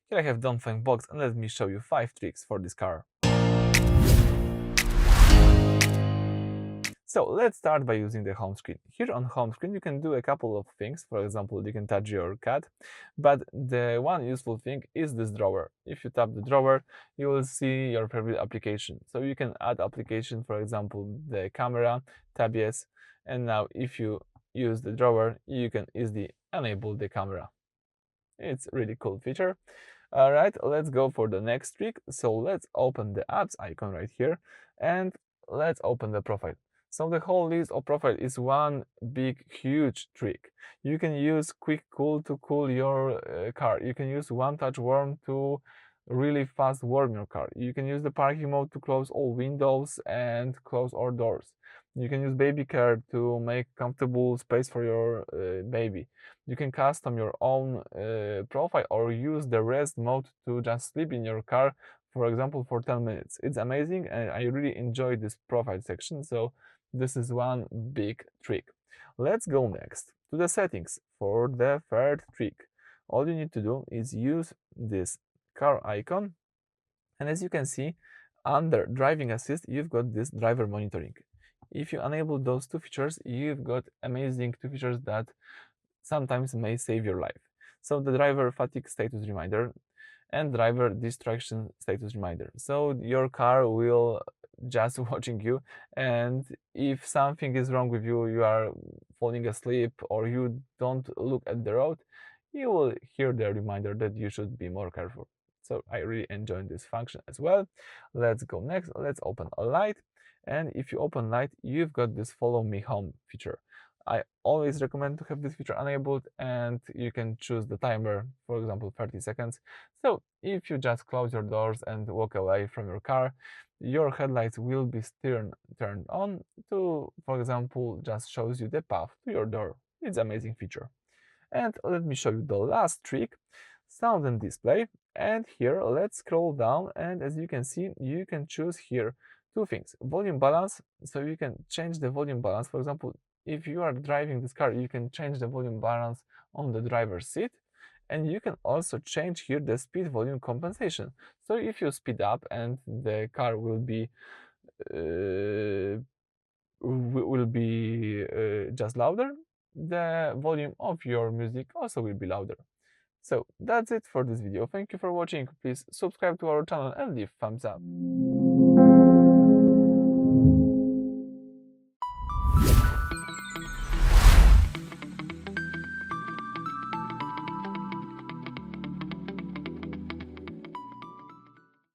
Here I have Dongfeng Box and let me show you 5 tricks for this car. So let's start by using the home screen. Here on home screen you can do a couple of things. For example, you can touch your cat, but the one useful thing is this drawer. If you tap the drawer, you will see your favorite application. So you can add application, for example, the camera, tab yes, and now if you use the drawer, you can easily enable the camera. It's a really cool feature. Alright, let's go for the next trick. So let's open the apps icon right here and let's open the profile. So the whole list of profile is one big huge trick. You can use quick cool to cool your car. You can use one touch warm to really fast warm your car. You can use the parking mode to close all windows and close all doors. You can use baby care to make comfortable space for your baby. You can custom your own profile or use the rest mode to just sleep in your car, for example, for 10 minutes. It's amazing and I really enjoy this profile section, so this is one big trick. Let's go next to the settings for the third trick. All you need to do is use this car icon, and as you can see, under driving assist, you've got this driver monitoring. If you enable those two features, you've got amazing two features that sometimes may save your life. So the driver fatigue status reminder and driver distraction status reminder. So your car will just watching you, and if something is wrong with you, you are falling asleep or you don't look at the road, you will hear the reminder that you should be more careful. So I really enjoy this function as well. Let's go next. Let's open a light. And if you open light, you've got this follow me home feature. I always recommend to have this feature enabled, and you can choose the timer, for example, 30 seconds. So if you just close your doors and walk away from your car, your headlights will be turned on to, for example, just shows you the path to your door. It's an amazing feature. And let me show you the last trick, sound and display. And here, let's scroll down, and as you can see, you can choose here two things. Volume balance, so you can change the volume balance. For example, if you are driving this car, you can change the volume balance on the driver's seat. And you can also change here the speed volume compensation. So if you speed up and the car will be just louder, the volume of your music also will be louder. So that's it for this video. Thank you for watching. Please subscribe to our channel and leave thumbs up.